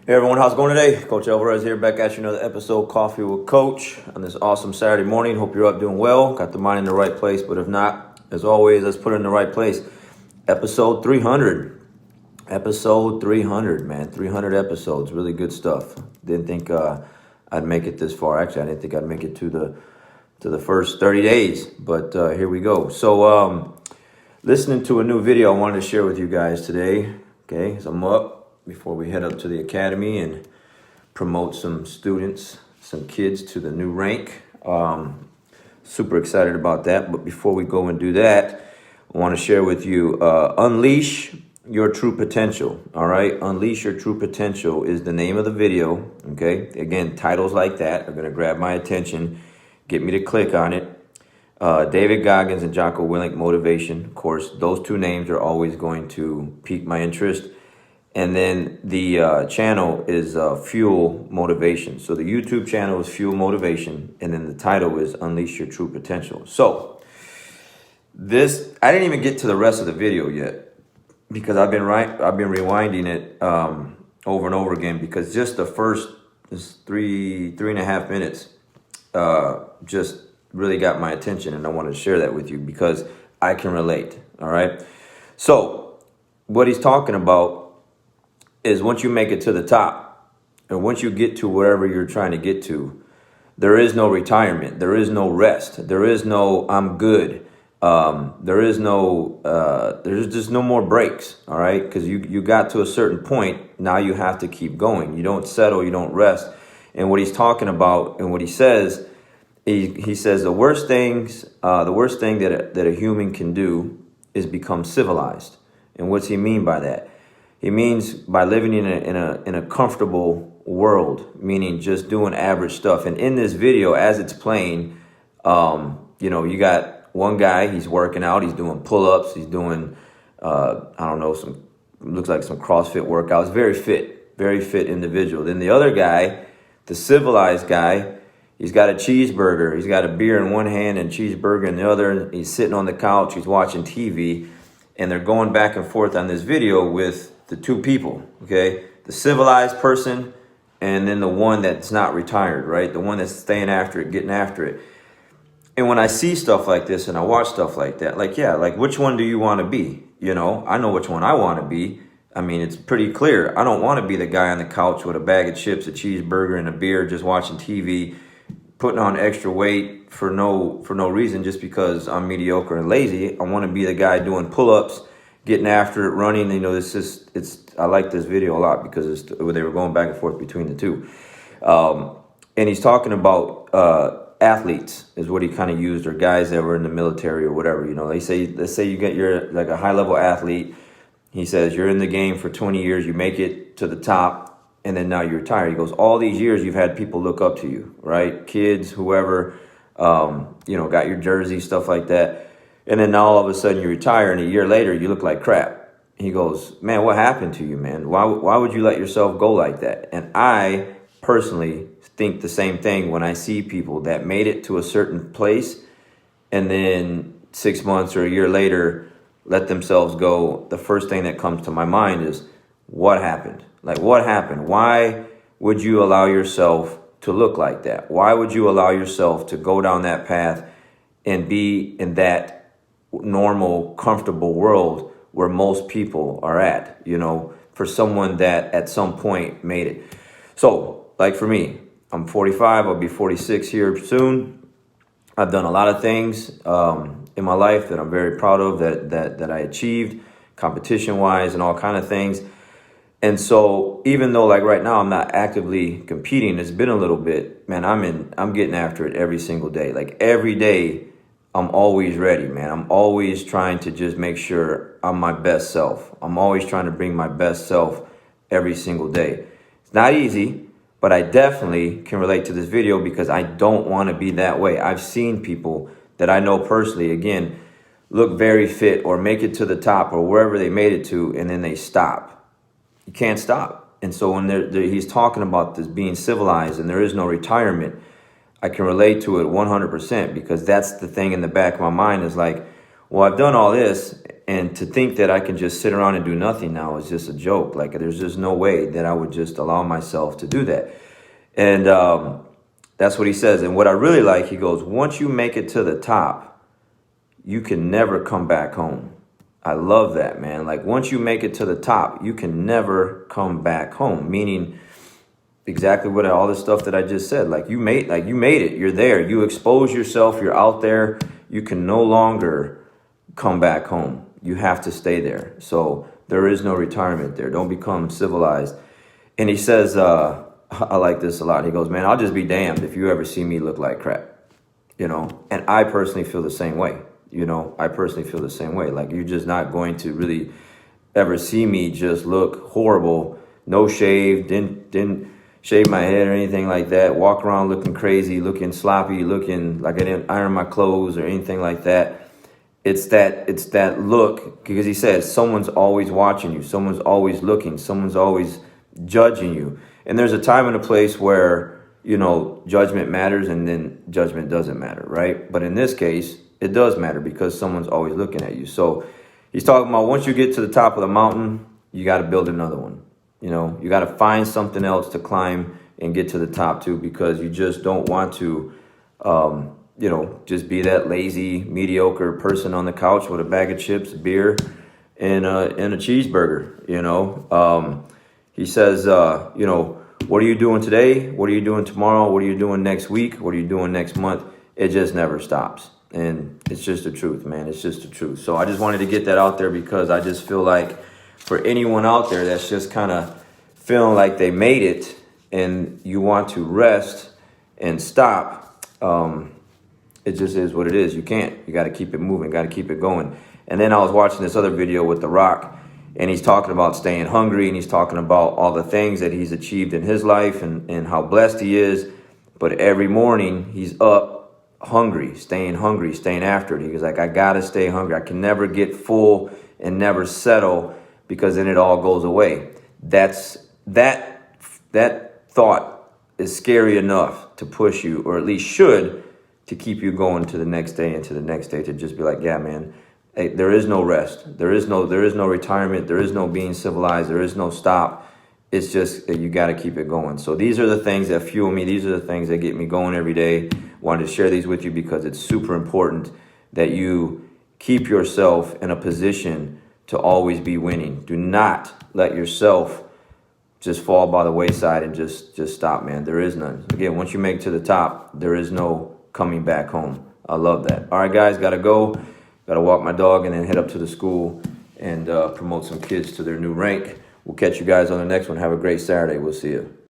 Hey everyone, how's it going today? Coach Alvarez here, back at you another episode, Coffee with Coach, on this awesome Saturday morning. Hope you're up doing well, got the mind in the right place, but if not, as always, let's put it in the right place. Episode 300. Episode 300, man. 300 episodes, really good stuff. Didn't think I'd make it this far. Actually, I didn't think I'd make it to the first 30 days, but here we go. So, listening to a new video I wanted to share with you guys today. Okay, so I'm up before we head up to the academy and promote some students, some kids to the new rank. Super excited about that. But before we go and do that, I want to share with you, unleash your true potential. All right. Unleash your true potential is the name of the video. Okay. Again, titles like that are going to grab my attention, get me to click on it. David Goggins and Jocko Willink, motivation. Of course, those two names are always going to pique my interest. And then the channel is Fuel Motivation. So the YouTube channel is Fuel Motivation. And then the title is Unleash Your True Potential. So this, I didn't even get to the rest of the video yet because I've been rewinding it over and over again, because just the first three and a half minutes just really got my attention. And I want to share that with you because I can relate. All right. So what he's talking about is once you make it to the top, and once you get to wherever you're trying to get to, there is no retirement. There is no rest. There is no I'm good. There's just no more breaks. All right. Because you got to a certain point. Now you have to keep going. You don't settle. You don't rest. And what he's talking about and what he says, he says the worst thing that a human can do is become civilized. And what's he mean by that? He means by living in a comfortable world, meaning just doing average stuff. And in this video, as it's playing, you got one guy, he's working out, he's doing pull-ups, he's doing, looks like some CrossFit workouts, very fit individual. Then the other guy, the civilized guy, he's got a cheeseburger, he's got a beer in one hand and cheeseburger in the other. He's sitting on the couch, he's watching TV, and they're going back and forth on this video with the two people, okay? The civilized person and then the one that's not retired, right? The one that's staying after it, getting after it. And when I see stuff like this and I watch stuff like that, like which one do you want to be? You know, I know which one I want to be. I mean, it's pretty clear. I don't want to be the guy on the couch with a bag of chips, a cheeseburger, and a beer, just watching TV, putting on extra weight for no reason, just because I'm mediocre and lazy. I want to be the guy doing pull-ups, getting after it, running. You know, I like this video a lot because they were going back and forth between the two. And he's talking about athletes is what he kind of used, or guys that were in the military or whatever. You know, let's say you're like a high level athlete. He says you're in the game for 20 years, you make it to the top, and then now you retire. He goes, all these years you've had people look up to you, right? Kids, whoever, got your jersey, stuff like that. And then now all of a sudden you retire, and a year later you look like crap. He goes, man, what happened to you, man? Why would you let yourself go like that? And I personally think the same thing when I see people that made it to a certain place and then 6 months or a year later let themselves go. The first thing that comes to my mind is, what happened? Like, what happened? Why would you allow yourself to look like that? Why would you allow yourself to go down that path and be in that normal, comfortable world where most people are at, for someone that at some point made it? So, like for me, I'm 45, I'll be 46 here soon. I've done a lot of things in my life that I'm very proud of, that I achieved competition-wise and all kind of things. And so even though like right now I'm not actively competing, it's been a little bit, man, I'm getting after it every single day. Like every day, I'm always ready, man. I'm always trying to just make sure I'm my best self. I'm always trying to bring my best self every single day. It's not easy, but I definitely can relate to this video because I don't want to be that way. I've seen people that I know personally, again, look very fit or make it to the top or wherever they made it to, and then they stop. You can't stop. And so when he's talking about this being civilized and there is no retirement, I can relate to it 100% because that's the thing in the back of my mind is like, well, I've done all this And to think that I can just sit around and do nothing now is just a joke. Like, there's just no way that I would just allow myself to do that. And that's what he says. And what I really like, he goes, once you make it to the top, you can never come back home. I love that, man. Like, once you make it to the top, you can never come back home. Meaning exactly what all the stuff that I just said. Like, you made it. You're there. You expose yourself. You're out there. You can no longer come back home. You have to stay there. So there is no retirement there. Don't become civilized. And he says, I like this a lot. He goes, man, I'll just be damned if you ever see me look like crap, you know? And I personally feel the same way. You know, I personally feel the same way. Like, you're just not going to really ever see me just look horrible, no shave, didn't shave my head or anything like that, walk around looking crazy, looking sloppy, looking like I didn't iron my clothes or anything like that. It's that look, because he says someone's always watching you, someone's always looking, someone's always judging you. And there's a time and a place where, you know, judgment matters and then judgment doesn't matter, right? But in this case, it does matter because someone's always looking at you. So he's talking about once you get to the top of the mountain, you got to build another one. You know, you got to find something else to climb and get to the top too, because you just don't want to, you know, just be that lazy, mediocre person on the couch with a bag of chips, beer, and a cheeseburger. You know, he says, you know, what are you doing today? What are you doing tomorrow? What are you doing next week? What are you doing next month? It just never stops. And it's just the truth, man. It's just the truth. So I just wanted to get that out there because I just feel like for anyone out there that's just kind of feeling like they made it and you want to rest and stop, it just is what it is. You can't. You got to keep it moving, got to keep it going. And then I was watching this other video with The Rock, and he's talking about staying hungry, and he's talking about all the things that he's achieved in his life and how blessed he is. But every morning he's up hungry, staying after it. He was like, I got to stay hungry. I can never get full and never settle because then it all goes away. That thought is scary enough to push you, or at least should, to keep you going to the next day and to the next day, to just be like, yeah, man, hey, there is no rest. There is no retirement. There is no being civilized. There is no stop. It's just you got to keep it going. So these are the things that fuel me. These are the things that get me going every day. Wanted to share these with you because it's super important that you keep yourself in a position to always be winning. Do not let yourself just fall by the wayside and just stop, man. There is none. Again, once you make it to the top, there is no coming back home. I love that. All right, guys, got to go. Got to walk my dog and then head up to the school and promote some kids to their new rank. We'll catch you guys on the next one. Have a great Saturday. We'll see you.